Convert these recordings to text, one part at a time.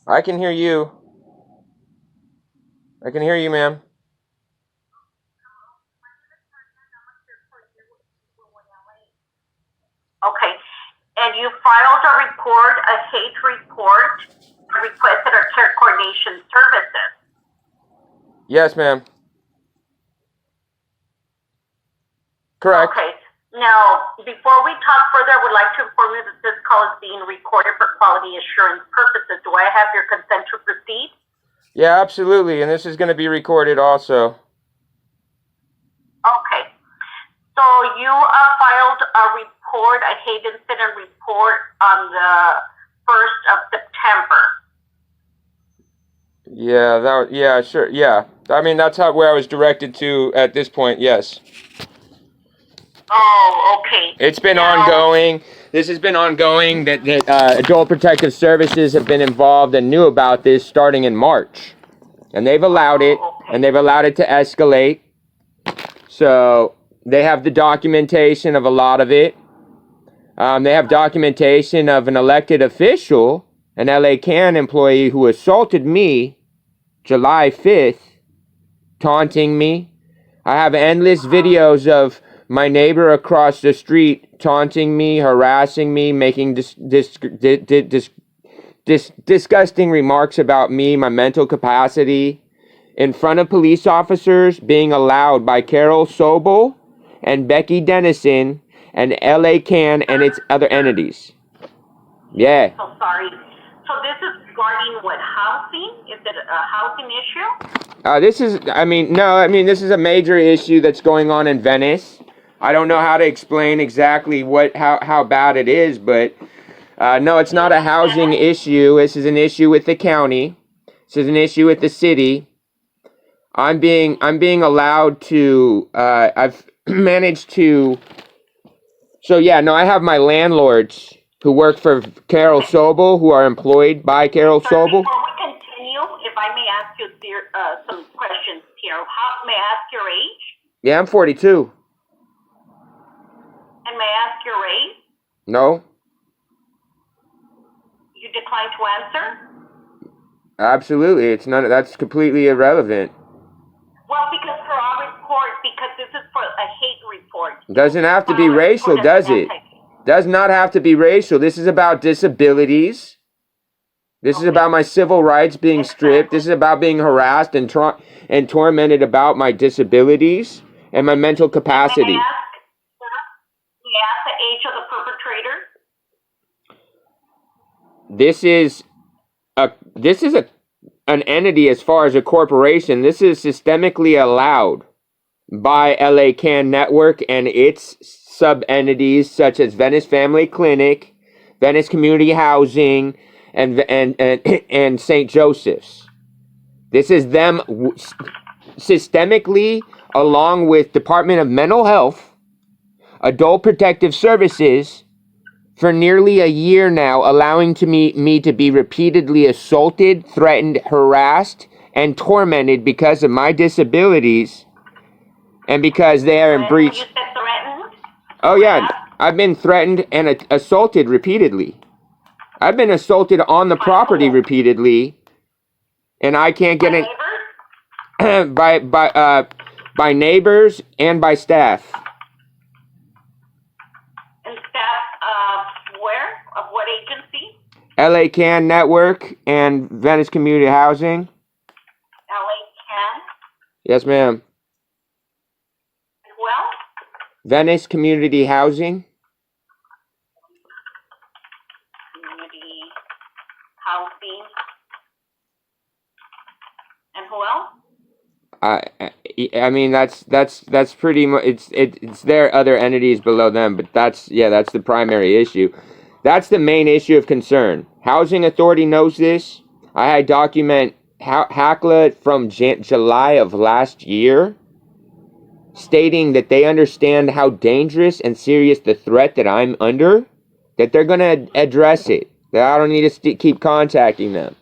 I can hear you. I can hear you, ma'am. Okay. And you filed a report, a hate report, requested our care coordination services. Yes, ma'am. Correct. Okay. Now, before we talk further, I would like to inform you that this call is being recorded for quality assurance purposes. Do I have your consent to proceed? Yeah, absolutely. And this is going to be recorded also. Okay. So you filed a report, a hate incident report on the 1st of September. Yeah, sure. Yeah. I mean, that's where I was directed to at this point. Yes. Oh, okay. It's been ongoing. This has been ongoing. That Adult Protective Services have been involved and knew about this starting in March, and they've allowed it, and they've allowed it to escalate. So they have the documentation of a lot of it. They have documentation of an elected official, an LACan employee who assaulted me July 5th, taunting me. I have endless videos of my neighbor across the street taunting me, harassing me, making disgusting remarks about me, my mental capacity, in front of police officers, being allowed by Carol Sobel and Becky Dennison and LACan and its other entities. Yeah. So sorry. So this is regarding what, housing? Is it a housing issue? This is a major issue that's going on in Venice. I don't know how to explain exactly how bad it is, but no, it's not a housing issue. This is an issue with the county. This is an issue with the city. I'm being allowed to. I've managed to. So yeah, no, I have my landlords who work for Carol Sobel, who are employed by Carol Sobel. Before we continue, if I may ask you some questions here, may I ask your age? Yeah, I'm 42. And may I ask your race? No. You decline to answer? Absolutely, that's completely irrelevant. Well, because for our report, because this is for a hate report. Doesn't have to be racial, does it? Does not have to be racial. This is about disabilities. This is about my civil rights being stripped. This is about being harassed and tormented about my disabilities and my mental capacity. May I ask the age of the perpetrator? This is an entity as far as a corporation. This is systemically allowed by LACanetwork and its sub-entities such as Venice Family Clinic, Venice Community Housing, and St. Joseph's. This is them systemically, along with Department of Mental Health, Adult Protective Services, for nearly a year now, allowing me to be repeatedly assaulted, threatened, harassed, and tormented because of my disabilities, and because they are in breach. You said threatened? Oh yeah, I've been threatened and assaulted repeatedly. I've been assaulted on the property repeatedly, and I can't get it by neighbors and by staff. And staff of where? Of what agency? LACanetwork and Venice Community Housing. LACan? Yes, ma'am. And who else? Venice Community Housing. Community housing. And who else? I mean that's pretty much it's their other entities below them, but that's the primary issue. That's the main issue of concern. Housing Authority knows this. I had document HACLA from July of last year, stating that they understand how dangerous and serious the threat that I'm under, that they're going to address it, that I don't need to keep contacting them.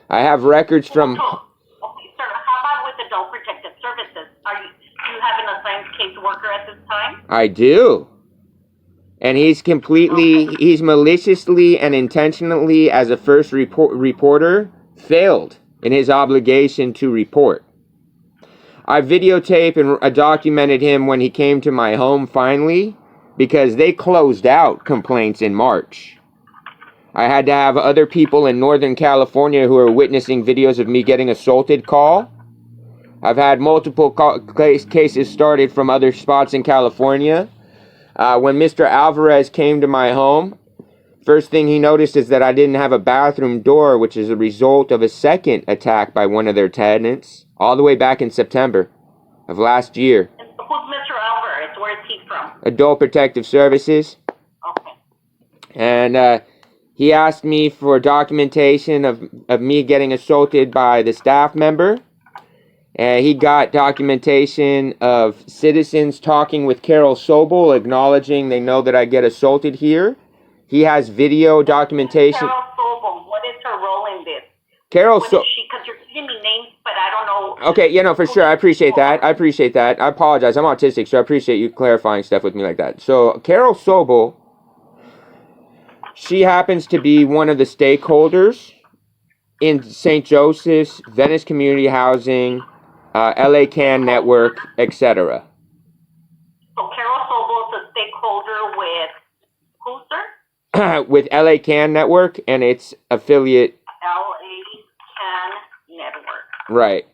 I have records from... Okay, sir, how about with Adult Protective Services? Do you have an assigned caseworker at this time? I do. And he's maliciously and intentionally, as a first reporter, failed in his obligation to report. I videotaped and documented him when he came to my home finally, because they closed out complaints in March. I had to have other people in Northern California who are witnessing videos of me getting assaulted call. I've had multiple cases started from other spots in California. When Mr. Alvarez came to my home, first thing he noticed is that I didn't have a bathroom door, which is a result of a second attack by one of their tenants, all the way back in September of last year. And who's Mr. Alvarez? Where is he from? Adult Protective Services. Okay. And he asked me for documentation of me getting assaulted by the staff member. And he got documentation of citizens talking with Carol Sobel, acknowledging they know that I get assaulted here. He has video documentation. Carol Sobel, what is her role in this? Carol Sobel. Because you're giving me names, but I don't know. Okay, for sure. I appreciate that. I apologize. I'm autistic, so I appreciate you clarifying stuff with me like that. So Carol Sobel, she happens to be one of the stakeholders in St. Joseph's, Venice Community Housing, LACanetwork, etc. So Carol Sobel is a stakeholder with who, sir? With LACanetwork and its affiliate. LACanetwork. Right.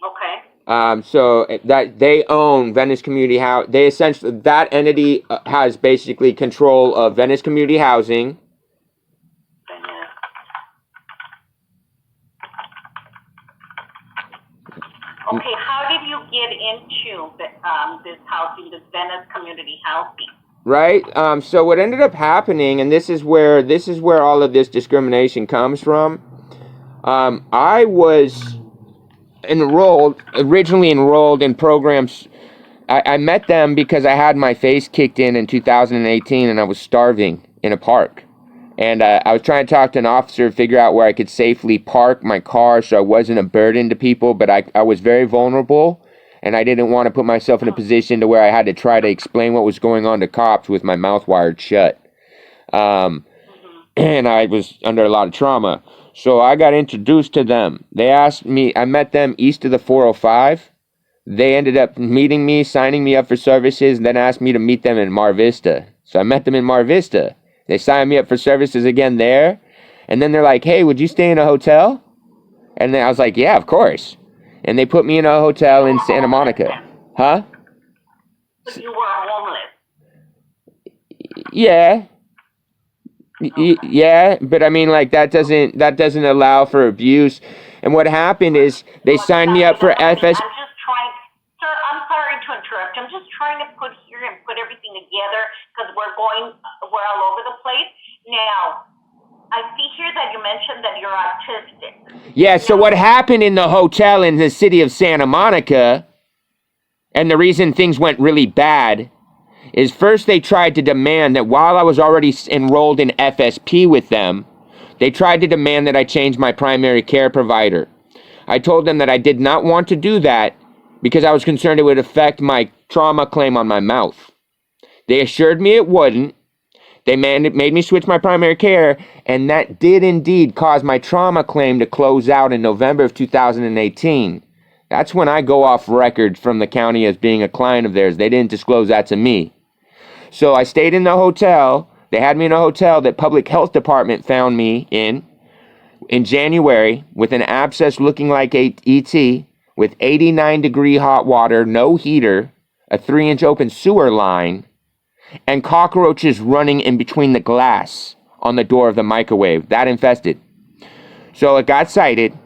Okay. So that they own Venice Community Housing. They essentially, that entity has basically control of Venice Community Housing. Okay, how did you get into this housing, this Venice Community Housing? Right. So what ended up happening, and this is where all of this discrimination comes from. I was originally enrolled in programs. I met them because I had my face kicked in 2018, and I was starving in a park. And I was trying to talk to an officer to figure out where I could safely park my car so I wasn't a burden to people, but I was very vulnerable, and I didn't want to put myself in a position to where I had to try to explain what was going on to cops with my mouth wired shut. And I was under a lot of trauma. So I got introduced to them. They asked me, I met them east of the 405. They ended up meeting me, signing me up for services, and then asked me to meet them in Mar Vista. So I met them in Mar Vista. They signed me up for services again there. And then they're like, hey, would you stay in a hotel? And then I was like, yeah, of course. And they put me in a hotel in Santa Monica. Huh? So you were homeless? Yeah. Yeah, but I mean, like, that doesn't allow for abuse. And what happened is they signed me up for FS. Sir, I'm sorry to interrupt. I'm just trying to put everything together because we're all over the place. Now, I see here that you mentioned that you're autistic. Yeah, so what happened in the hotel in the city of Santa Monica, and the reason things went really bad, is first they tried to demand that while I was already enrolled in FSP with them, they tried to demand that I change my primary care provider. I told them that I did not want to do that because I was concerned it would affect my trauma claim on my mouth. They assured me it wouldn't. They made me switch my primary care, and that did indeed cause my trauma claim to close out in November of 2018. That's when I go off record from the county as being a client of theirs. They didn't disclose that to me. So I stayed in the hotel. They had me in a hotel that Public Health Department found me in January with an abscess looking like ET, with 89-degree hot water, no heater, a 3-inch open sewer line, and cockroaches running in between the glass on the door of the microwave. That infested. So it got cited,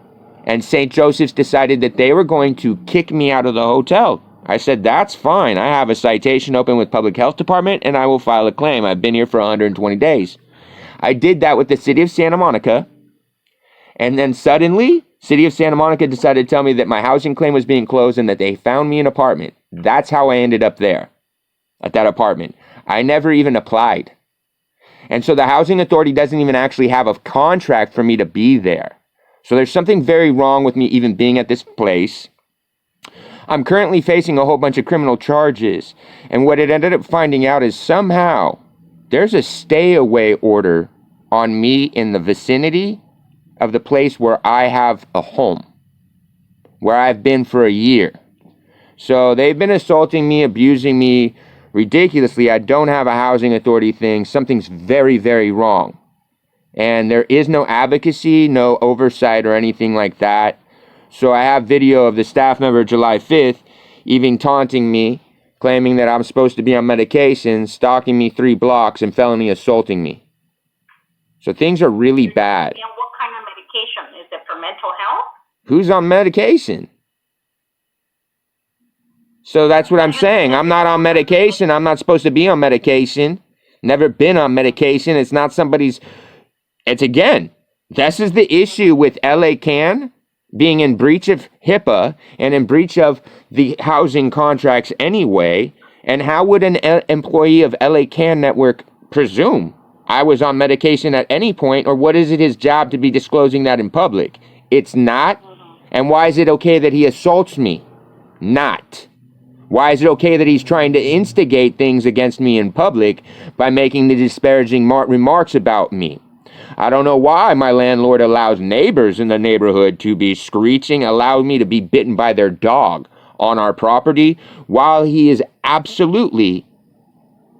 and St. Joseph's decided that they were going to kick me out of the hotel. I said, that's fine. I have a citation open with Public Health Department, and I will file a claim. I've been here for 120 days. I did that with the city of Santa Monica, and then suddenly, city of Santa Monica decided to tell me that my housing claim was being closed and that they found me an apartment. That's how I ended up there, at that apartment. I never even applied. And so the housing authority doesn't even actually have a contract for me to be there. So there's something very wrong with me even being at this place. I'm currently facing a whole bunch of criminal charges. And what it ended up finding out is somehow there's a stay away order on me in the vicinity of the place where I have a home, where I've been for a year. So they've been assaulting me, abusing me ridiculously. I don't have a housing authority thing. Something's very, very wrong. And there is no advocacy, no oversight or anything like that. So I have video of the staff member July 5th even taunting me, claiming that I'm supposed to be on medication, stalking me 3 blocks, and felony assaulting me. So things are really bad. And what kind of medication? Is it for mental health? Who's on medication? So that's what I'm saying. I'm not on medication. I'm not supposed to be on medication. Never been on medication. It's not somebody's... It's again, this is the issue with LACan being in breach of HIPAA and in breach of the housing contracts anyway. And how would an employee of LACanetwork presume I was on medication at any point, or what is it his job to be disclosing that in public? It's not. And why is it okay that he assaults me? Not. Why is it okay that he's trying to instigate things against me in public by making the disparaging remarks about me? I don't know why my landlord allows neighbors in the neighborhood to be screeching, allow me to be bitten by their dog on our property, while he is absolutely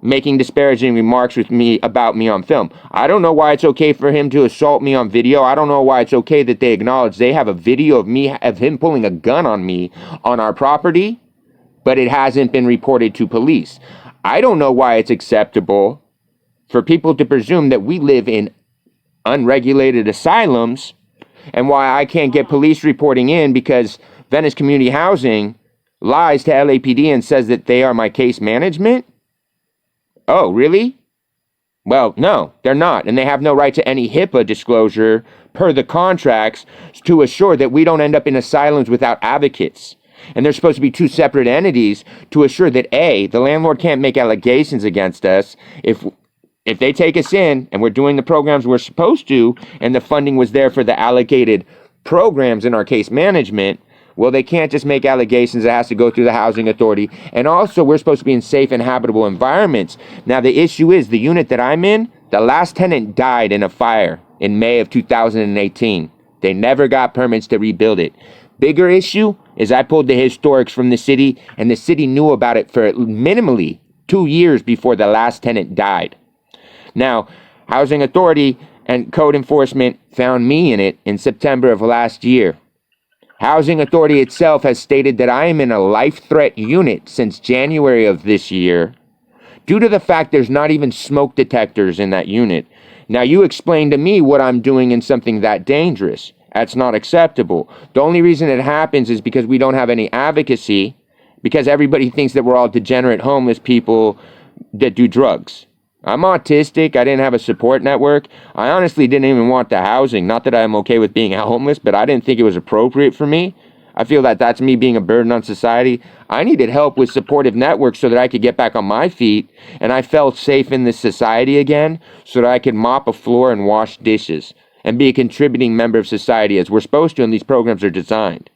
making disparaging remarks with me about me on film. I don't know why it's okay for him to assault me on video. I don't know why it's okay that they acknowledge they have a video of him pulling a gun on me on our property, but it hasn't been reported to police. I don't know why it's acceptable for people to presume that we live in unregulated asylums, and why I can't get police reporting in because Venice Community Housing lies to LAPD and says that they are my case management. Oh, really? Well, no, they're not, and they have no right to any HIPAA disclosure per the contracts to assure that we don't end up in asylums without advocates. And there's supposed to be 2 separate entities to assure that A, the landlord can't make allegations against us if they take us in and we're doing the programs we're supposed to, and the funding was there for the allocated programs in our case management, well, they can't just make allegations. It has to go through the housing authority. And also, we're supposed to be in safe and habitable environments. Now, the issue is the unit that I'm in, the last tenant died in a fire in May of 2018. They never got permits to rebuild it. Bigger issue is I pulled the historics from the city, and the city knew about it for minimally 2 years before the last tenant died. Now, Housing Authority and Code Enforcement found me in it in September of last year. Housing Authority itself has stated that I am in a life threat unit since January of this year, due to the fact there's not even smoke detectors in that unit. Now, you explain to me what I'm doing in something that dangerous. That's not acceptable. The only reason it happens is because we don't have any advocacy, because everybody thinks that we're all degenerate homeless people that do drugs. I'm autistic. I didn't have a support network. I honestly didn't even want the housing. Not that I'm okay with being homeless, but I didn't think it was appropriate for me. I feel that that's me being a burden on society. I needed help with supportive networks so that I could get back on my feet, and I felt safe in this society again so that I could mop a floor and wash dishes and be a contributing member of society as we're supposed to, and these programs are designed.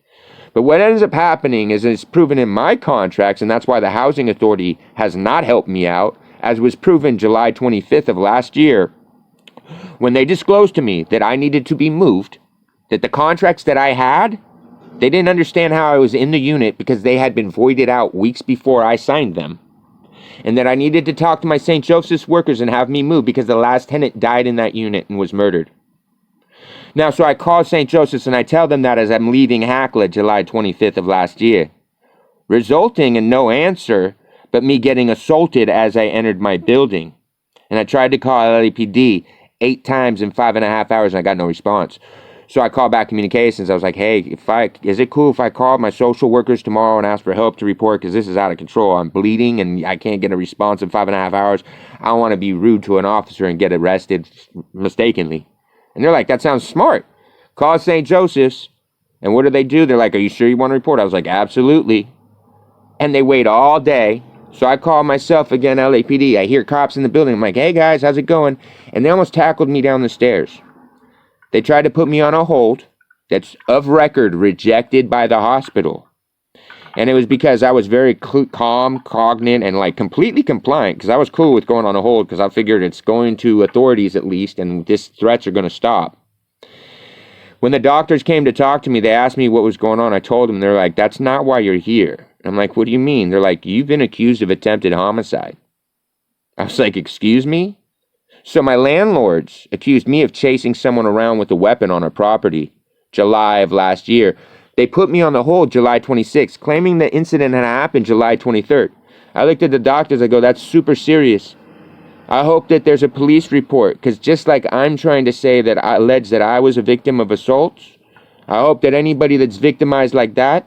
But what ends up happening is it's proven in my contracts, and that's why the Housing Authority has not helped me out, as was proven July 25th of last year, when they disclosed to me that I needed to be moved, that the contracts that I had, they didn't understand how I was in the unit because they had been voided out weeks before I signed them, and that I needed to talk to my St. Joseph's workers and have me moved because the last tenant died in that unit and was murdered. Now, so I call St. Joseph's and I tell them that as I'm leaving Hackla July 25th of last year, resulting in no answer but me getting assaulted as I entered my building. And I tried to call LAPD 8 times in 5.5 hours and I got no response. So I called back communications. I was like, hey, is it cool if I call my social workers tomorrow and ask for help to report, because this is out of control. I'm bleeding and I can't get a response in 5.5 hours. I don't want to be rude to an officer and get arrested mistakenly. And they're like, that sounds smart. Call St. Joseph's. And what do? They're like, are you sure you want to report? I was like, absolutely. And they wait all day. So I call myself again, LAPD. I hear cops in the building. I'm like, hey guys, how's it going? And they almost tackled me down the stairs. They tried to put me on a hold that's of record rejected by the hospital. And it was because I was very calm, cognate, and like completely compliant, because I was cool with going on a hold, because I figured it's going to authorities at least, and these threats are going to stop. When the doctors came to talk to me, they asked me what was going on. I told them. They're like, that's not why you're here. I'm like, what do you mean? They're like, you've been accused of attempted homicide. I was like, excuse me? So my landlords accused me of chasing someone around with a weapon on our property, July of last year. They put me on the hold July 26th, claiming the incident had happened July 23rd. I looked at the doctors, I go, that's super serious. I hope that there's a police report, because just like I'm trying to say that I allege that I was a victim of assaults, I hope that anybody that's victimized like that,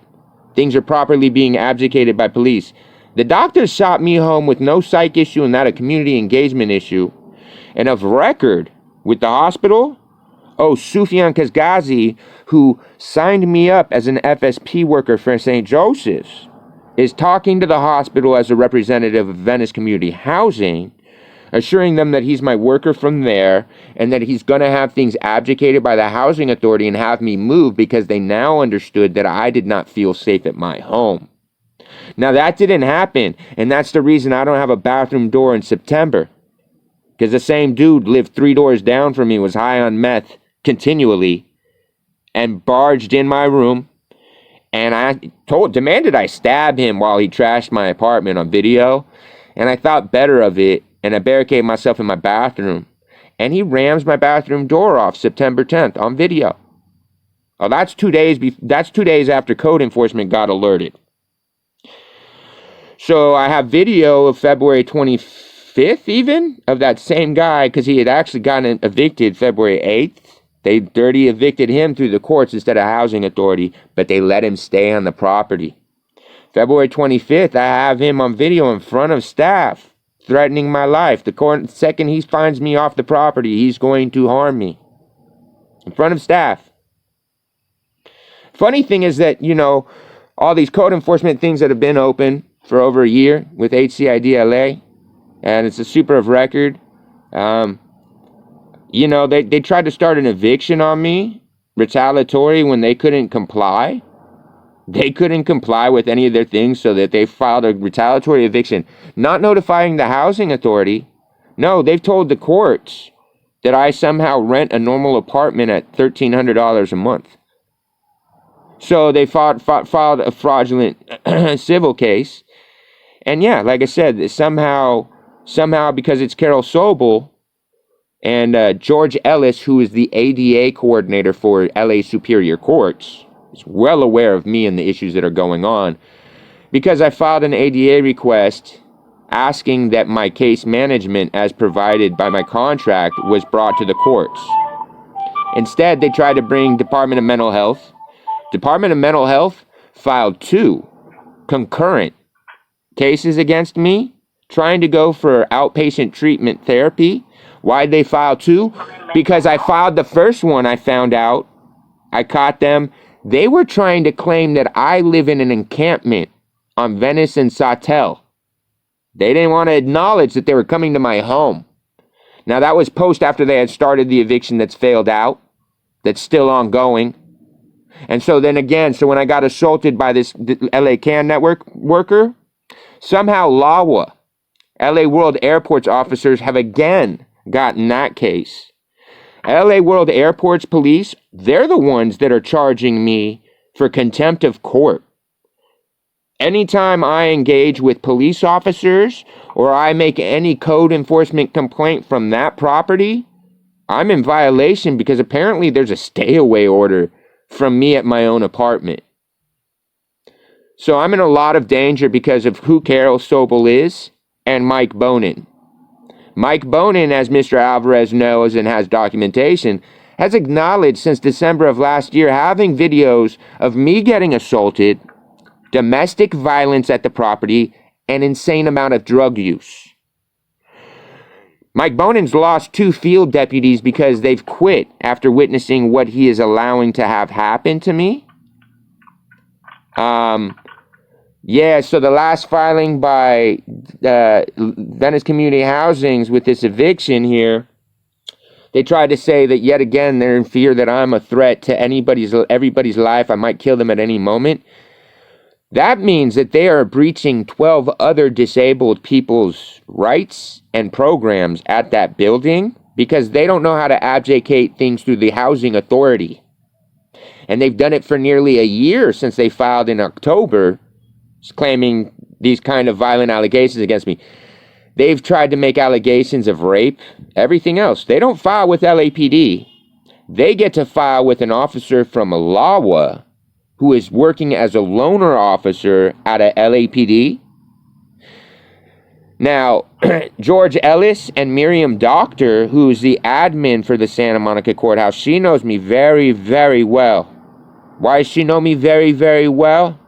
things are properly being abdicated by police. The doctors shot me home with no psych issue and not a community engagement issue. And of record with the hospital, Sufyan Kazgazi, who signed me up as an FSP worker for St. Joseph's, is talking to the hospital as a representative of Venice Community Housing, assuring them that he's my worker from there and that he's going to have things abdicated by the housing authority and have me move because they now understood that I did not feel safe at my home. Now that didn't happen, and that's the reason I don't have a bathroom door in September. Because the same dude lived 3 doors down from me, was high on meth continually, and barged in my room, and I demanded I stab him while he trashed my apartment on video, and I thought better of it, and I barricaded myself in my bathroom, and he rams my bathroom door off September 10th on video. Oh, that's 2 days after code enforcement got alerted. So I have video of February 25th even of that same guy, because he had actually gotten evicted February 8th. They dirty evicted him through the courts instead of housing authority, but they let him stay on the property. February 25th, I have him on video in front of staff, threatening my life. The second he finds me off the property, he's going to harm me. In front of staff. Funny thing is that, all these code enforcement things that have been open for over a year with HCIDLA, and it's a super of record. They tried to start an eviction on me, retaliatory, when they couldn't comply. They couldn't comply with any of their things, so that they filed a retaliatory eviction, not notifying the housing authority. No, they've told the courts that I somehow rent a normal apartment at $1,300 a month. So they filed a fraudulent civil case. And yeah, like I said, somehow because it's Carol Sobel and George Ellis, who is the ADA coordinator for LA Superior Courts, is well aware of me and the issues that are going on, because I filed an ADA request asking that my case management, as provided by my contract, was brought to the courts. Instead, they tried to bring Department of Mental Health. Department of Mental Health filed 2 concurrent cases against me, trying to go for outpatient treatment therapy. Why'd they file 2? Because I filed the first one. I found out, I caught them. They were trying to claim that I live in an encampment on Venice and Sawtelle. They didn't want to acknowledge that they were coming to my home. Now that was post after they had started the eviction that's failed out, that's still ongoing. And so then again, when I got assaulted by this LACanetwork worker, somehow LAWA, LA World Airports officers, have again gotten that case. LA World Airports police, they're the ones that are charging me for contempt of court. Anytime I engage with police officers or I make any code enforcement complaint from that property, I'm in violation, because apparently there's a stay away order from me at my own apartment. So I'm in a lot of danger because of who Carol Sobel is and Mike Bonin. Mike Bonin, as Mr. Alvarez knows and has documentation, has acknowledged since December of last year having videos of me getting assaulted, domestic violence at the property, and insane amount of drug use. Mike Bonin's lost 2 field deputies because they've quit after witnessing what he is allowing to have happen to me. So the last filing by Venice Community Housings with this eviction here, they tried to say that yet again they're in fear that I'm a threat to everybody's life. I might kill them at any moment. That means that they are breaching 12 other disabled people's rights and programs at that building because they don't know how to abdicate things through the housing authority. And they've done it for nearly a year since they filed in October claiming these kind of violent allegations against me. They've tried to make allegations of rape, everything else. They don't file with LAPD. They get to file with an officer from LAWA who is working as a loaner officer at a LAPD. Now, George Ellis and Miriam Doctor, who's the admin for the Santa Monica Courthouse, she knows me very, very well. Why does she know me very, very well?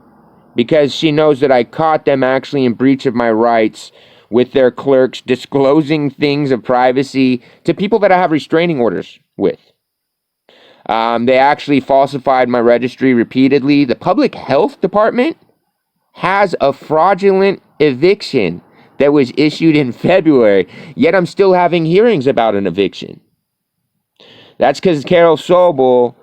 Because she knows that I caught them actually in breach of my rights with their clerks disclosing things of privacy to people that I have restraining orders with. They actually falsified my registry repeatedly. The public health department has a fraudulent eviction that was issued in February, yet I'm still having hearings about an eviction. That's because Carol Sobel,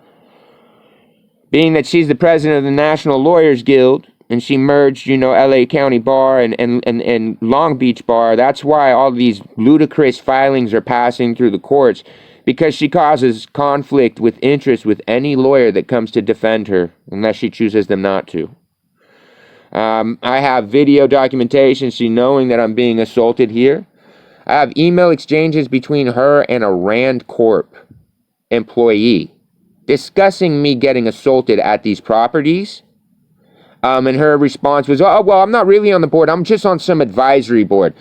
being that she's the president of the National Lawyers Guild, and she merged, LA County Bar and Long Beach Bar, that's why all these ludicrous filings are passing through the courts, because she causes conflict with interest with any lawyer that comes to defend her, unless she chooses them not to. I have video documentation, she knowing that I'm being assaulted here. I have email exchanges between her and a Rand Corp employee discussing me getting assaulted at these properties. And her response was, oh, well, I'm not really on the board. I'm just on some advisory board.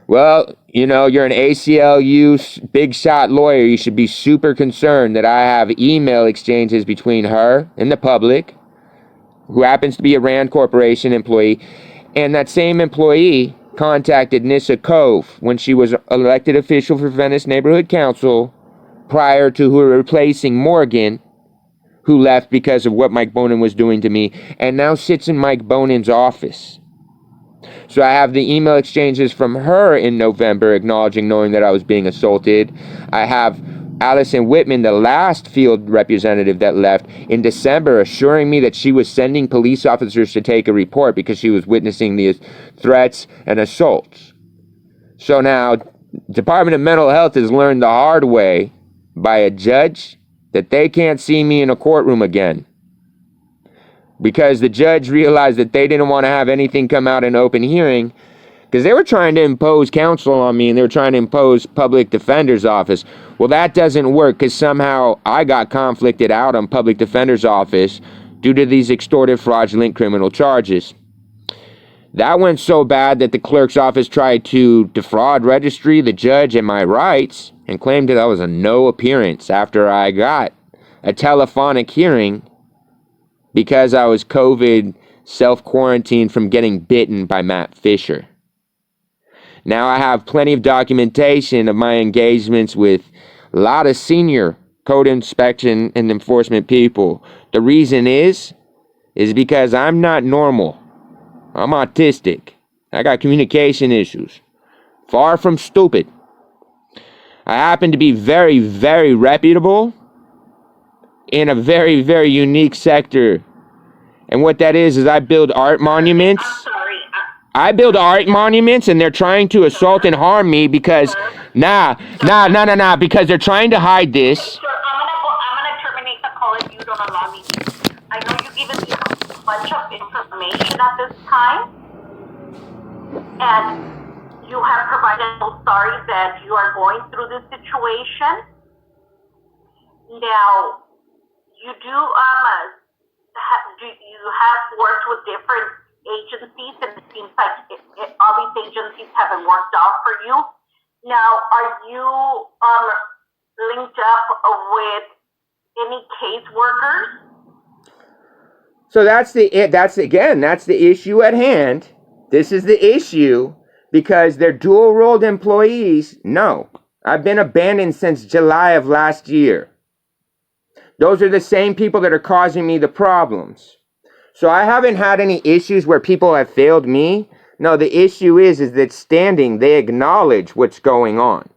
Well, you're an ACLU big shot lawyer. You should be super concerned that I have email exchanges between her and the public, who happens to be a Rand Corporation employee. And that same employee contacted Nissa Cove when she was elected official for Venice Neighborhood Council prior to her replacing Morgan, who left because of what Mike Bonin was doing to me, and now sits in Mike Bonin's office. So I have the email exchanges from her in November acknowledging knowing that I was being assaulted. I have Allison Whitman, the last field representative that left, in December assuring me that she was sending police officers to take a report because she was witnessing these threats and assaults. So now, Department of Mental Health has learned the hard way by a judge that they can't see me in a courtroom again, because the judge realized that they didn't want to have anything come out in open hearing, because they were trying to impose counsel on me and they were trying to impose public defender's office. Well, that doesn't work because somehow I got conflicted out on public defender's office due to these extortive, fraudulent criminal charges. That went so bad that the clerk's office tried to defraud registry, the judge, and my rights, and claimed that I was a no appearance after I got a telephonic hearing because I was COVID self-quarantined from getting bitten by Matt Fisher. Now I have plenty of documentation of my engagements with a lot of senior code inspection and enforcement people. The reason is because I'm not normal. I'm autistic. I got communication issues. Far from stupid. I happen to be very, very reputable in a very, very unique sector. And what that is I build art monuments. I'm sorry. I build art monuments, and they're trying to assault and harm me because, because they're trying to hide this. Sir, I'm gonna terminate the call if you don't allow me. I know you've given me a bunch of information at this time, and you have provided so sorry that you are going through this situation. Now, you do you have worked with different agencies, and it seems like all these agencies haven't worked out for you. Now, are you linked up with any caseworkers? So that's the issue at hand. This is the issue, because they're dual-rolled employees. No, I've been abandoned since July of last year. Those are the same people that are causing me the problems. So I haven't had any issues where people have failed me. No, the issue is that standing, they acknowledge what's going on.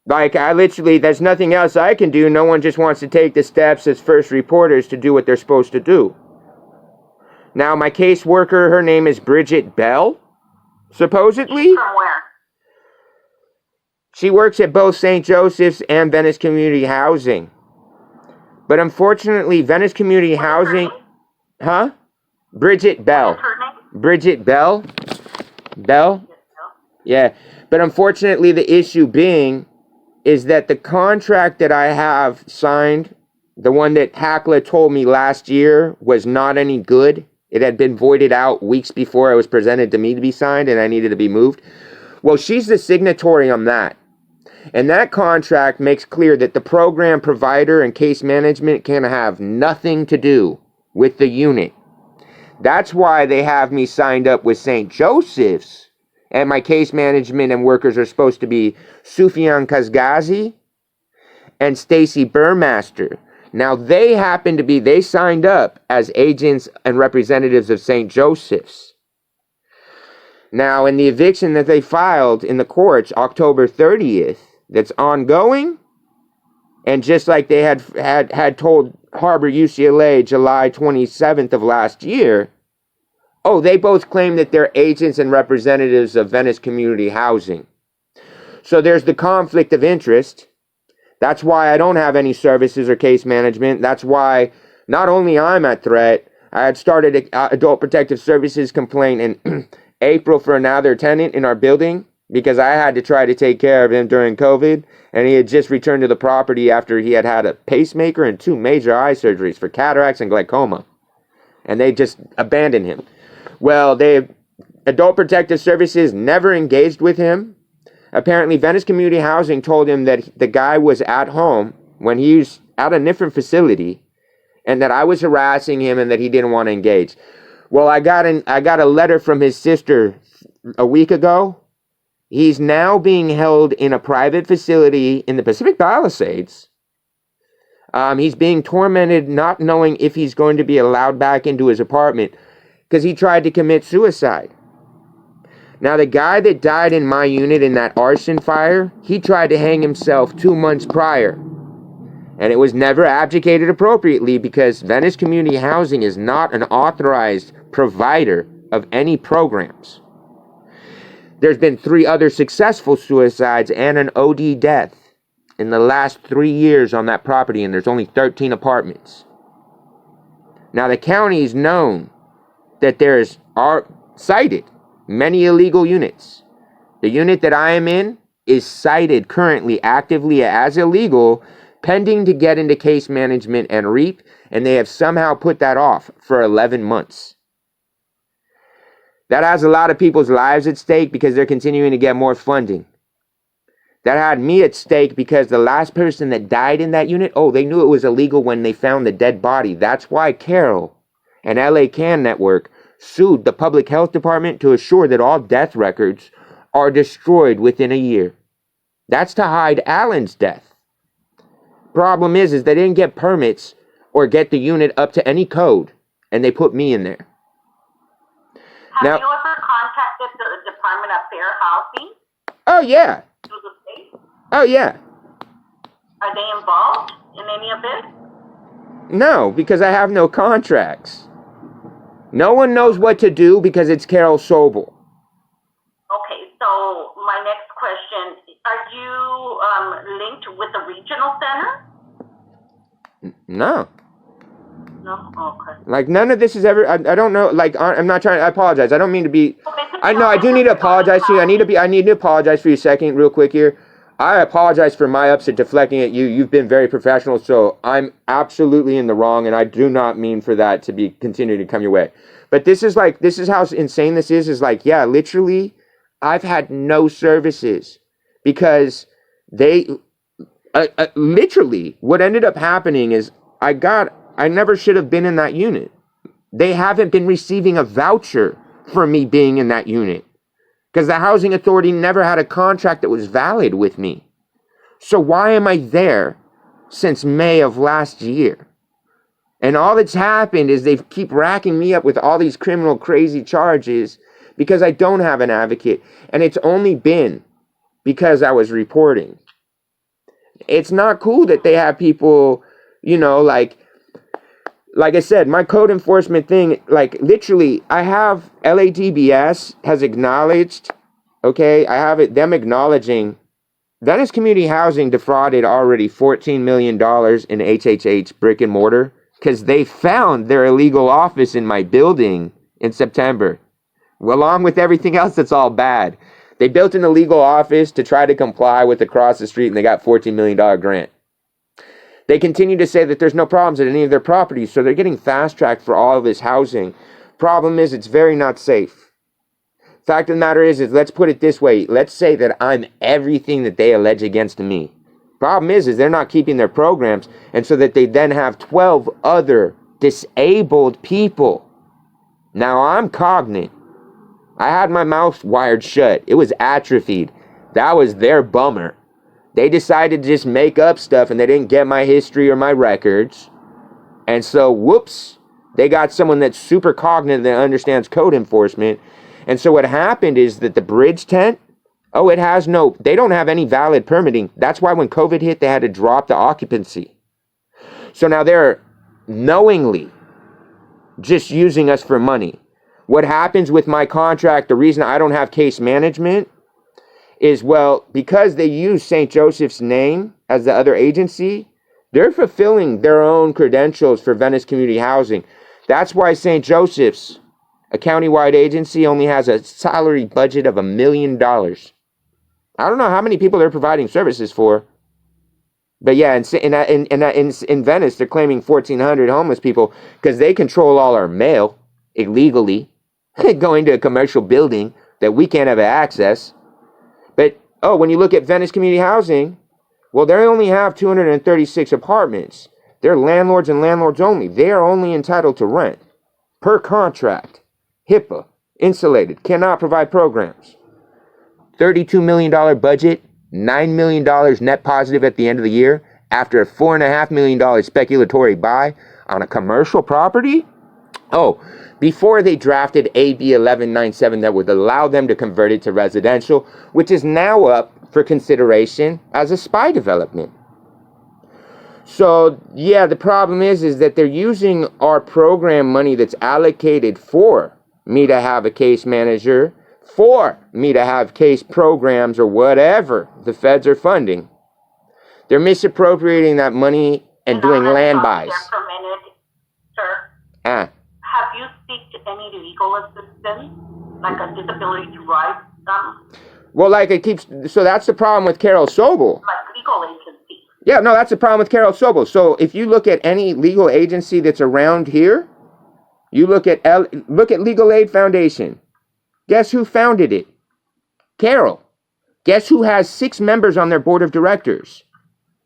Like, I literally, there's nothing else I can do. No one just wants to take the steps as first reporters to do what they're supposed to do. Now, my caseworker, her name is Bridget Bell, supposedly. From where? She works at both St. Joseph's and Venice Community Housing. But unfortunately, Venice Community Housing... Huh? Bridget Bell. What's her name? Bridget Bell? Bell? Yeah. But unfortunately, the issue being is that the contract that I have signed, the one that Hackla told me last year, was not any good. It had been voided out weeks before it was presented to me to be signed, and I needed to be moved. Well, she's the signatory on that. And that contract makes clear that the program provider and case management can have nothing to do with the unit. That's why they have me signed up with St. Joseph's. And my case management and workers are supposed to be Sufyan Kazgazi and Stacy Burmaster. Now, they signed up as agents and representatives of St. Joseph's. Now, in the eviction that they filed in the courts October 30th, that's ongoing, and just like they had told Harbor UCLA July 27th of last year, they both claim that they're agents and representatives of Venice Community Housing. So there's the conflict of interest. That's why I don't have any services or case management. That's why not only I'm at threat, I had started an Adult Protective Services complaint in April for another tenant in our building because I had to try to take care of him during COVID, and he had just returned to the property after he had had a pacemaker and 2 major eye surgeries for cataracts and glaucoma. And they just abandoned him. Well, Adult Protective Services never engaged with him. Apparently, Venice Community Housing told him that the guy was at home when he was at a different facility, and that I was harassing him and that he didn't want to engage. Well, I got a letter from his sister a week ago. He's now being held in a private facility in the Pacific Palisades. He's being tormented, not knowing if he's going to be allowed back into his apartment, because he tried to commit suicide. Now, the guy that died in my unit in that arson fire, he tried to hang himself 2 months prior. And it was never abdicated appropriately because Venice Community Housing is not an authorized provider of any programs. There's been 3 other successful suicides and an OD death in the last 3 years on that property, and there's only 13 apartments. Now, the county is known that are cited many illegal units. The unit that I am in is cited currently actively as illegal, pending to get into case management and REAP, and they have somehow put that off for 11 months. That has a lot of people's lives at stake because they're continuing to get more funding. That had me at stake because the last person that died in that unit, they knew it was illegal when they found the dead body. That's why Carol and LACanetwork sued the public health department to assure that all death records are destroyed within a year. That's to hide Alan's death. Problem is they didn't get permits or get the unit up to any code, and they put me in there. Have you ever contacted the Department of Fair Housing? Oh, yeah. Through the state? Oh, yeah. Are they involved in any of this? No, because I have no contracts. No one knows what to do because it's Carol Sobel. Okay, so my next question, are you linked with the regional center? No. No? Okay. Like, none of this is ever, I don't know, like, I'm not trying, I apologize. I don't mean to be, I do need to apologize to you. I need to apologize for you a second, real quick here. I apologize for my upset deflecting at you. You've been very professional, so I'm absolutely in the wrong, and I do not mean for that to be continuing to come your way. But this is how insane this is like, yeah, literally, I've had no services because they, literally, what ended up happening is I never should have been in that unit. They haven't been receiving a voucher for me being in that unit. Because the housing authority never had a contract that was valid with me. So why am I there since May of last year? And all that's happened is they keep racking me up with all these criminal crazy charges because I don't have an advocate. And it's only been because I was reporting. It's not cool that they have people, you know, like I said, my code enforcement thing, like literally, I have LADBS has acknowledged, okay, I have them acknowledging Venice Community Housing defrauded already $14 million in HHH brick and mortar because they found their illegal office in my building in September. Along with everything else that's all bad. They built an illegal office to try to comply with across the street and they got $14 million grant. They continue to say that there's no problems at any of their properties, so they're getting fast-tracked for all of this housing. Problem is, it's very not safe. Fact of the matter is let's put it this way. Let's say that I'm everything that they allege against me. Problem is they're not keeping their programs, and so that they then have 12 other disabled people. Now, I'm cognate. I had my mouth wired shut. It was atrophied. That was their bummer. They decided to just make up stuff and they didn't get my history or my records. And so, whoops, they got someone that's super cognitive that understands code enforcement. And so what happened is that the bridge tent, they don't have any valid permitting. That's why when COVID hit, they had to drop the occupancy. So now they're knowingly just using us for money. What happens with my contract, the reason I don't have case management is, well, because they use St. Joseph's name as the other agency, they're fulfilling their own credentials for Venice Community Housing. That's why St. Joseph's, a countywide agency, only has a salary budget of $1 million. I don't know how many people they're providing services for. But yeah, in Venice, they're claiming 1,400 homeless people because they control all our mail illegally, going to a commercial building that we can't have access. But, when you look at Venice Community Housing, well, they only have 236 apartments. They're landlords and landlords only. They are only entitled to rent. Per contract. HIPAA. Insulated. Cannot provide programs. $32 million budget. $9 million net positive at the end of the year. After a $4.5 million speculatory buy on a commercial property. Before they drafted AB 1197 that would allow them to convert it to residential, which is now up for consideration as a spy development. So, yeah, the problem is that they're using our program money that's allocated for me to have a case manager, for me to have case programs or whatever the feds are funding. They're misappropriating that money and doing land buys. For a minute, sir. Have you seeked any legal assistance, like a disability rights? Well, so that's the problem with Carol Sobel. Like legal agency. Yeah, no, that's the problem with Carol Sobel. So if you look at any legal agency that's around here, you look at Legal Aid Foundation. Guess who founded it? Carol. Guess who has 6 members on their board of directors?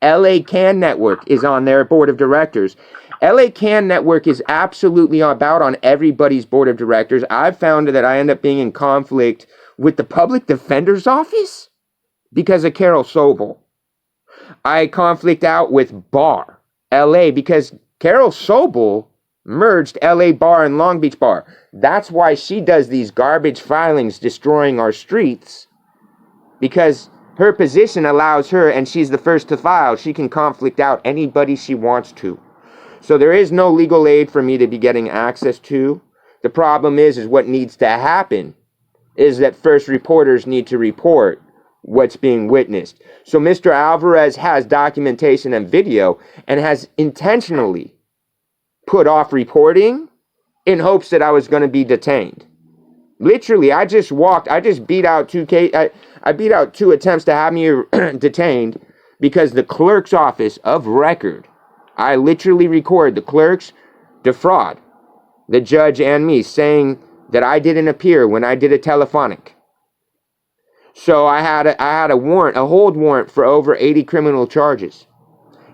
LACanetwork is on their board of directors. LACanetwork is absolutely about on everybody's board of directors. I've found that I end up being in conflict with the public defender's office because of Carol Sobel. I conflict out with Bar, LA, because Carol Sobel merged LA Bar and Long Beach Bar. That's why she does these garbage filings destroying our streets, because her position allows her, and she's the first to file, she can conflict out anybody she wants to. So there is no legal aid for me to be getting access to. The problem is what needs to happen is that first reporters need to report what's being witnessed. So Mr. Alvarez has documentation and video and has intentionally put off reporting in hopes that I was going to be detained. Literally, I beat out 2 attempts to have me detained because the clerk's office of record, I literally record the clerks defraud the judge and me, saying that I didn't appear when I did a telephonic. So I had a warrant, a hold warrant for over 80 criminal charges.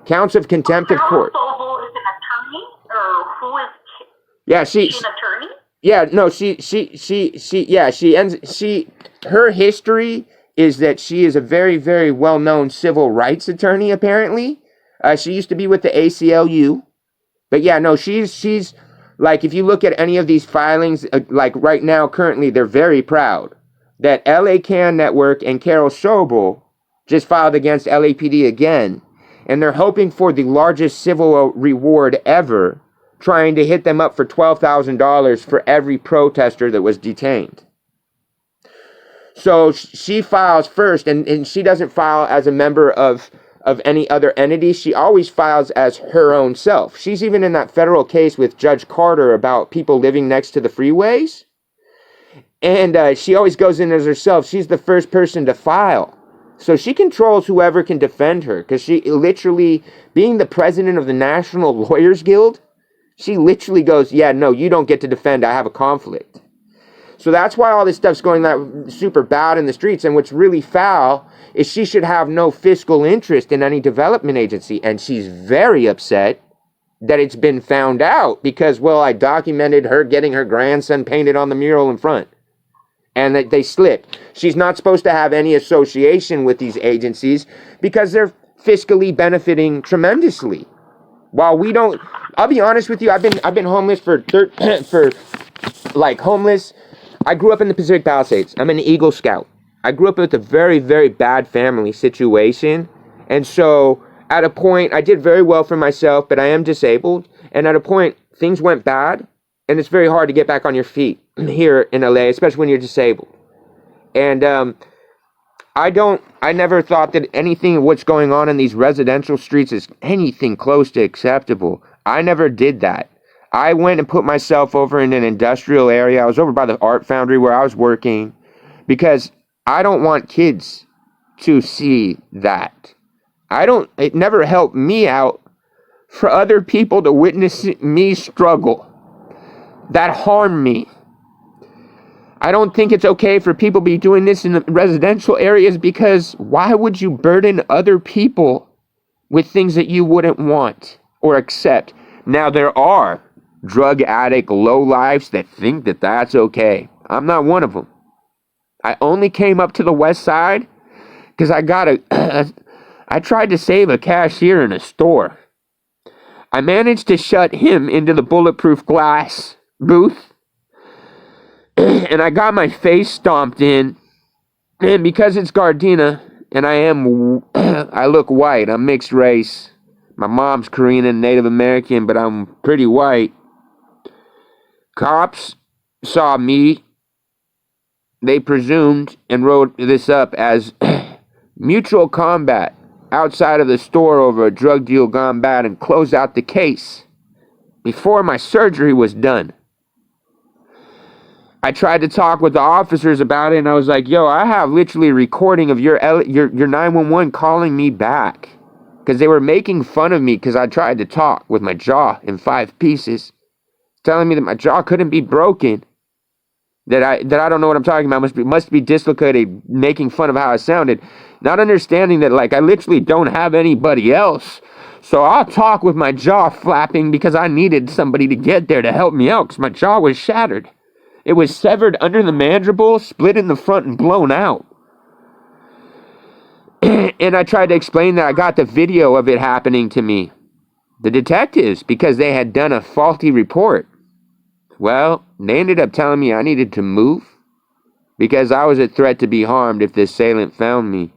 Counts of contempt of court. Sobel is an attorney, or who is? Yeah, she's an attorney. Yeah, no, her history is that she is a very, very well-known civil rights attorney, apparently. She used to be with the ACLU. But yeah, no, she's like, if you look at any of these filings, like right now, currently, they're very proud that LACanetwork and Carol Sobel just filed against LAPD again and they're hoping for the largest civil reward ever, trying to hit them up for $12,000 for every protester that was detained. So she files first, and she doesn't file as a member of any other entity. She always files as her own self. She's even in that federal case with Judge Carter about people living next to the freeways. And she always goes in as herself. She's the first person to file. So she controls whoever can defend her, because she literally, being the president of the National Lawyers Guild, she literally goes, yeah, no, you don't get to defend. I have a conflict. So that's why all this stuff's going that super bad in the streets. And what's really foul is she should have no fiscal interest in any development agency. And she's very upset that it's been found out because, well, I documented her getting her grandson painted on the mural in front. And that they slipped. She's not supposed to have any association with these agencies because they're fiscally benefiting tremendously. While we don't, I'll be honest with you, I've been homeless homeless. I grew up in the Pacific Palisades. I'm an Eagle Scout. I grew up with a very, very bad family situation. And so at a point, I did very well for myself, but I am disabled. And at a point, things went bad. And it's very hard to get back on your feet here in LA, especially when you're disabled. And I never thought that anything what's going on in these residential streets is anything close to acceptable. I never did that. I went and put myself over in an industrial area. I was over by the art foundry where I was working because I don't want kids to see that. It never helped me out for other people to witness me struggle. That harmed me. I don't think it's okay for people to be doing this in the residential areas because why would you burden other people with things that you wouldn't want or accept? Now, there are drug addict lowlifes that think that that's okay. I'm not one of them. I only came up to the west side because I tried to save a cashier in a store. I managed to shut him into the bulletproof glass booth, and I got my face stomped in, and because it's Gardena, and I look white, I'm mixed race, my mom's Korean and Native American, but I'm pretty white. Cops saw me, they presumed, and wrote this up as mutual combat outside of the store over a drug deal gone bad and closed out the case before my surgery was done. I tried to talk with the officers about it, and I was like, yo, I have literally a recording of your 911 calling me back. Because they were making fun of me because I tried to talk with my jaw in 5 pieces. Telling me that my jaw couldn't be broken. That I don't know what I'm talking about. Must be dislocated, making fun of how I sounded. Not understanding that, I literally don't have anybody else. So I'll talk with my jaw flapping because I needed somebody to get there to help me out because my jaw was shattered. It was severed under the mandible, split in the front, and blown out. And I tried to explain that I got the video of it happening to me. The detectives, because they had done a faulty report. Well, they ended up telling me I needed to move because I was a threat to be harmed if the assailant found me.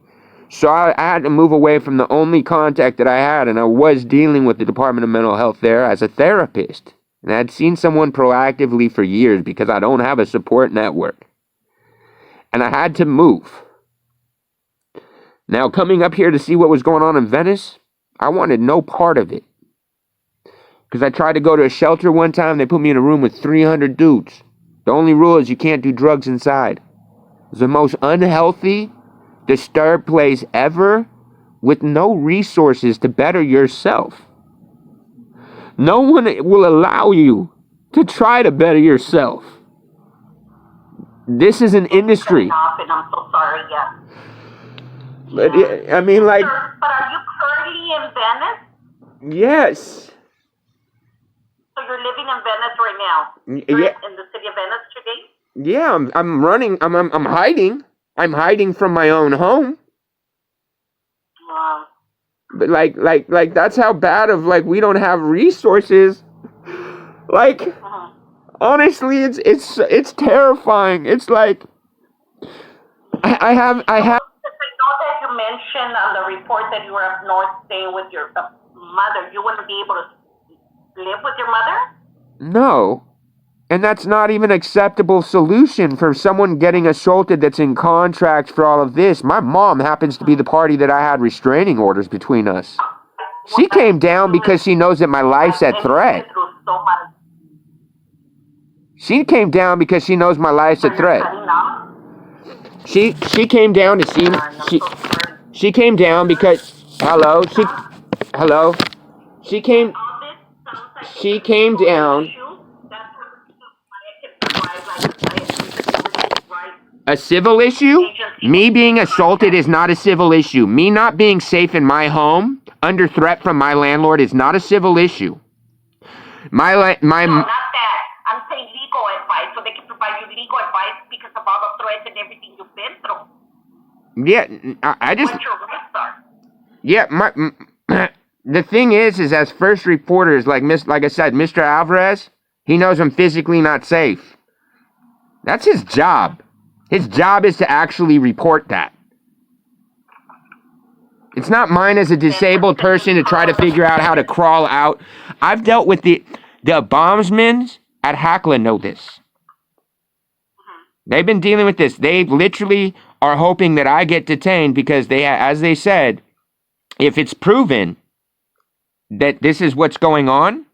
So I had to move away from the only contact that I had, and I was dealing with the Department of Mental Health there as a therapist. And I'd seen someone proactively for years because I don't have a support network. And I had to move. Now, coming up here to see what was going on in Venice, I wanted no part of it. Because I tried to go to a shelter one time, they put me in a room with 300 dudes. The only rule is you can't do drugs inside. It was the most unhealthy, disturbed place ever with no resources to better yourself. No one will allow you to try to better yourself. This is an industry. And I'm so sorry, yeah. But I mean, But are you currently in Venice? Yes. So you're living in Venice right now? Yeah. In the city of Venice today? Yeah, I'm running. I'm hiding. I'm hiding from my own home. Wow. But like that's how bad of we don't have resources. Honestly, it's terrifying. It's like I have. I know that you you mentioned on the report that you were up north staying with your mother. You wouldn't be able to live with your mother? No. And that's not even an acceptable solution for someone getting assaulted that's in contract for all of this. My mom happens to be the party that I had restraining orders between us. She came down because she knows that my life's at threat. She came down because she knows my life's at threat. She came down to see me. She came down because She came down. A civil issue? Me being assaulted is not a civil issue. Me not being safe in my home, under threat from my landlord, is not a civil issue. No, not that. I'm saying legal advice, so they can provide you legal advice because of all the threats and everything you've been through. Yeah, I just... What your risks are. Yeah, the thing is as first reporters, like I said, Mr. Alvarez, he knows I'm physically not safe. That's his job. His job is to actually report that. It's not mine as a disabled person to try to figure out how to crawl out. I've dealt with the bombsmen at Hackla know this. They've been dealing with this. They literally are hoping that I get detained because they, as they said, if it's proven that this is what's going on,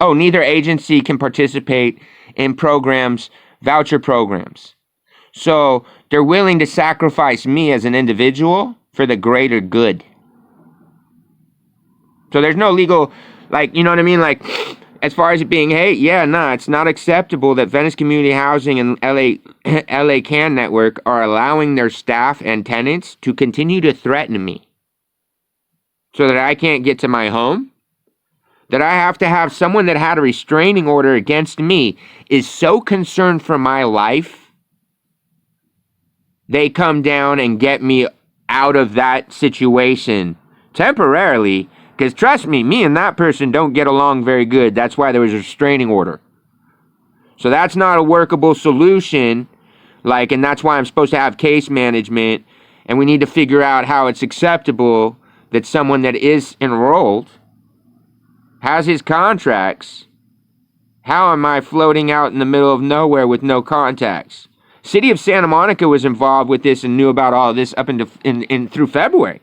neither agency can participate in programs, voucher programs. So they're willing to sacrifice me as an individual for the greater good. So there's no legal, you know what I mean? As far as it being, it's not acceptable that Venice Community Housing and LACanetwork are allowing their staff and tenants to continue to threaten me so that I can't get to my home. That I have to have someone that had a restraining order against me is so concerned for my life, they come down and get me out of that situation temporarily. Because trust me and that person don't get along very good. That's why there was a restraining order. So that's not a workable solution. And that's why I'm supposed to have case management. And we need to figure out how it's acceptable that someone that is enrolled has his contracts. How am I floating out in the middle of nowhere with no contacts? City of Santa Monica was involved with this and knew about all of this up through February.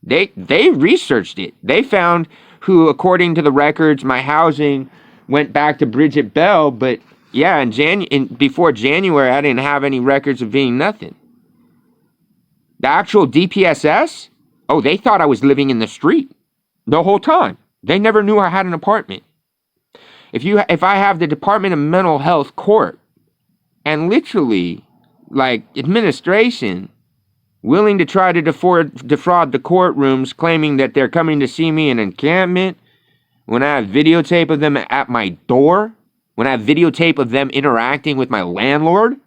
They researched it. They found who, according to the records, my housing went back to Bridget Bell, but yeah, before January, I didn't have any records of being nothing. The actual DPSS, they thought I was living in the street the whole time. They never knew I had an apartment. If I have the Department of Mental Health court and literally, administration willing to try to defraud the courtrooms, claiming that they're coming to see me in encampment, when I have videotape of them at my door, when I have videotape of them interacting with my landlord,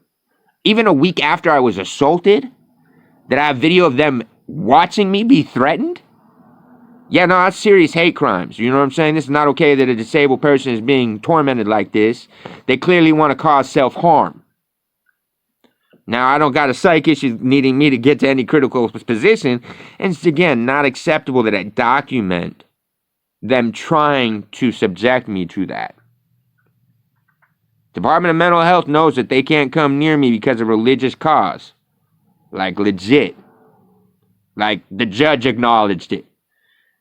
even a week after I was assaulted, that I have video of them watching me be threatened? Yeah, no, that's serious hate crimes. You know what I'm saying? This is not okay that a disabled person is being tormented like this. They clearly want to cause self-harm. Now, I don't got a psych issue needing me to get to any critical position. And it's, again, not acceptable that I document them trying to subject me to that. Department of Mental Health knows that they can't come near me because of religious cause. Legit. The judge acknowledged it.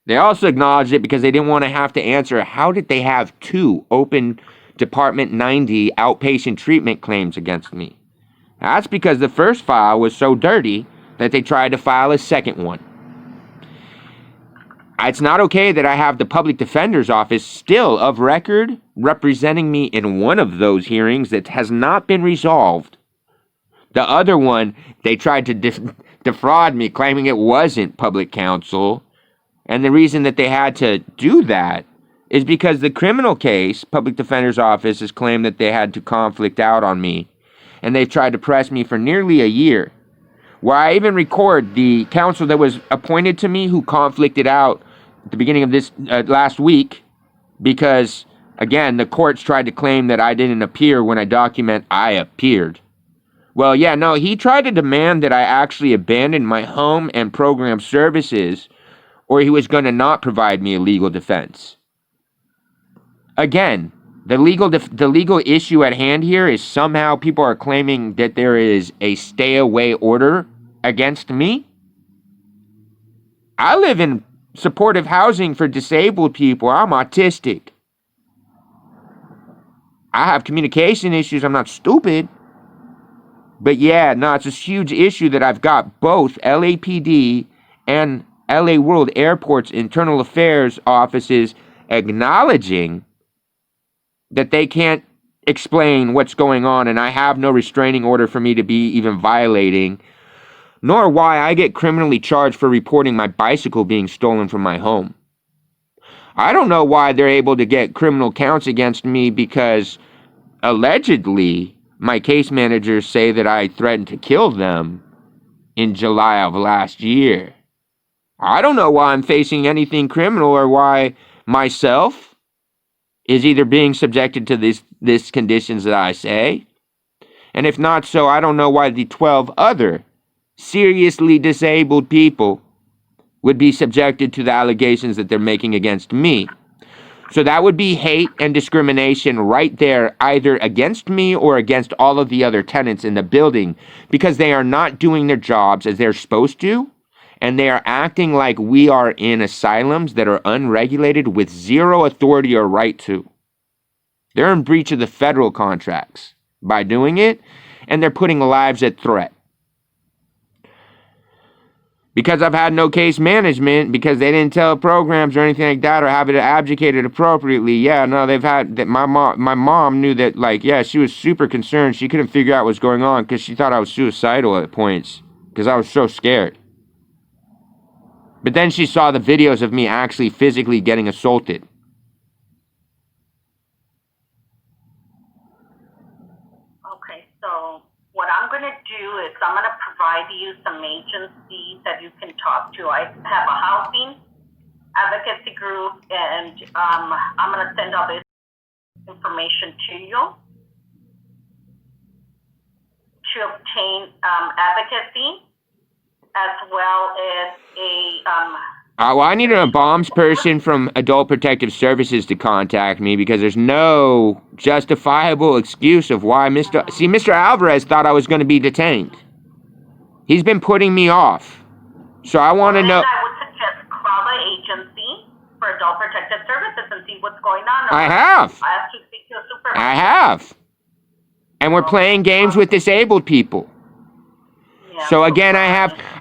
They also acknowledged it because they didn't want to have to answer how did they have 2 open Department 90 outpatient treatment claims against me. That's because the first file was so dirty that they tried to file a second one. It's not okay that I have the public defender's office still of record representing me in one of those hearings that has not been resolved. The other one, they tried to defraud me, claiming it wasn't public counsel. And the reason that they had to do that is because the criminal case, public defender's office has claimed that they had to conflict out on me. And they've tried to press me for nearly a year. Where I even record the counsel that was appointed to me who conflicted out at the beginning of this last week. Because, again, the courts tried to claim that I didn't appear when I document I appeared. Well, yeah, no, he tried to demand that I actually abandon my home and program services, or he was going to not provide me a legal defense. Again, the legal issue at hand here is somehow people are claiming that there is a stay-away order against me. I live in supportive housing for disabled people. I'm autistic. I have communication issues. I'm not stupid. But yeah, no, it's a huge issue that I've got both LAPD and LA World Airport's internal affairs offices acknowledging that they can't explain what's going on, and I have no restraining order for me to be even violating, nor why I get criminally charged for reporting my bicycle being stolen from my home. I don't know why they're able to get criminal counts against me because allegedly my case managers say that I threatened to kill them in July of last year. I don't know why I'm facing anything criminal or why myself is either being subjected to these conditions that I say. And if not so, I don't know why the 12 other seriously disabled people would be subjected to the allegations that they're making against me. So that would be hate and discrimination right there, either against me or against all of the other tenants in the building, because they are not doing their jobs as they're supposed to, and they are acting like we are in asylums that are unregulated with zero authority or right to. They're in breach of the federal contracts by doing it, and they're putting lives at threat. Because I've had no case management, because they didn't tell programs or anything like that, or have it adjudicated appropriately. Yeah, no, they've had that. My mom knew that, like, yeah, she was super concerned. She couldn't figure out what's going on because she thought I was suicidal at points because I was so scared. But then she saw the videos of me actually physically getting assaulted. Okay, so what I'm going to do is I'm going to provide you some agencies that you can talk to. I have a housing advocacy group, and I'm going to send all this information to you to obtain advocacy, as well as well, I need a bombs person from Adult Protective Services to contact me because there's no justifiable excuse of why Mr. Alvarez thought I was going to be detained. He's been putting me off. So I want to know. I would suggest call the agency for Adult Protective Services and see what's going on. I have. I have to speak to a supervisor. I have. And we're playing games with disabled people. Yeah. So again, I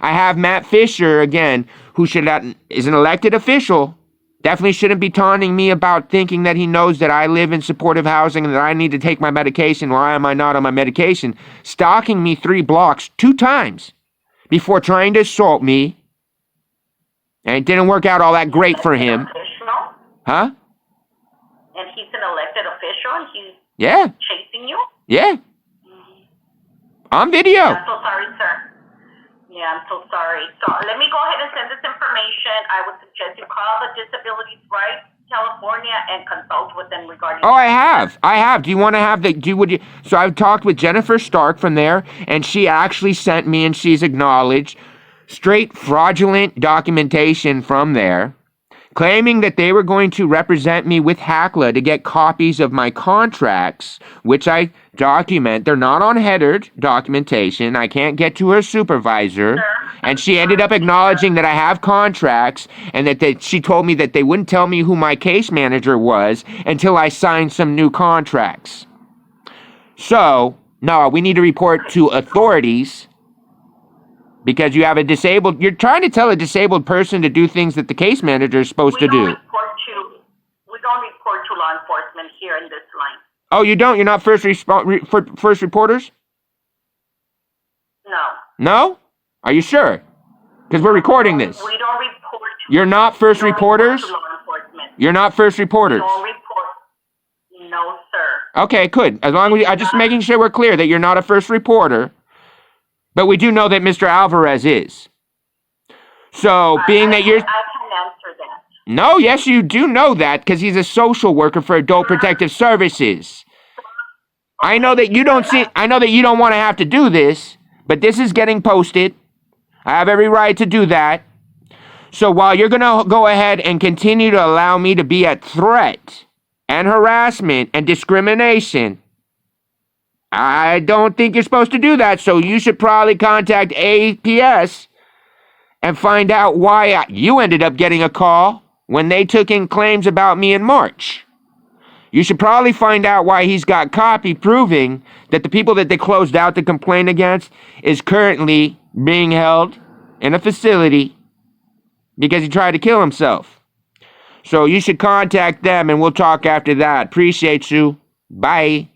have Matt Fisher again, who is an elected official, definitely shouldn't be taunting me about thinking that he knows that I live in supportive housing and that I need to take my medication. Why am I not on my medication? Stalking me 3 blocks 2 times before trying to assault me. And it didn't work out all that great for him. Official? Huh? And he's an elected official and he's chasing you? Yeah. On video. I'm so sorry, sir. Yeah, I'm so sorry. So let me go ahead and send this information. I would suggest you call the Disabilities Rights California and consult with them regarding. Oh, I have. Do you want to have the? So I've talked with Jennifer Stark from there, and she actually sent me, and she's acknowledged straight fraudulent documentation from there, claiming that they were going to represent me with HACLA to get copies of my contracts, which I document. They're not on headered documentation. I can't get to her supervisor. And she ended up acknowledging that I have contracts and that she told me that they wouldn't tell me who my case manager was until I signed some new contracts. So, no, we need to report to authorities because you have you're trying to tell a disabled person to do things that the case manager is supposed to do. We don't report to law enforcement here in this line. Oh, you don't? You're not first reporters? No. No? Are you sure? Because we're recording this. We don't report to. You're not first reporters? Report to law enforcement. You're not first reporters? We don't report. No, sir. Okay, good. As long as I'm just making sure we're clear that you're not a first reporter. But we do know that Mr. Alvarez is. So, being that you're... I can answer that. No, yes, you do know that, because he's a social worker for Adult Protective Services. I know that you don't see. I know that you don't want to have to do this, but this is getting posted. I have every right to do that. So while you're gonna go ahead and continue to allow me to be a threat and harassment and discrimination, I don't think you're supposed to do that. So you should probably contact APS and find out why you ended up getting a call when they took in claims about me in March. You should probably find out why he's got copy proving that the people that they closed out the complaint against is currently being held in a facility because he tried to kill himself. So you should contact them and we'll talk after that. Appreciate you. Bye.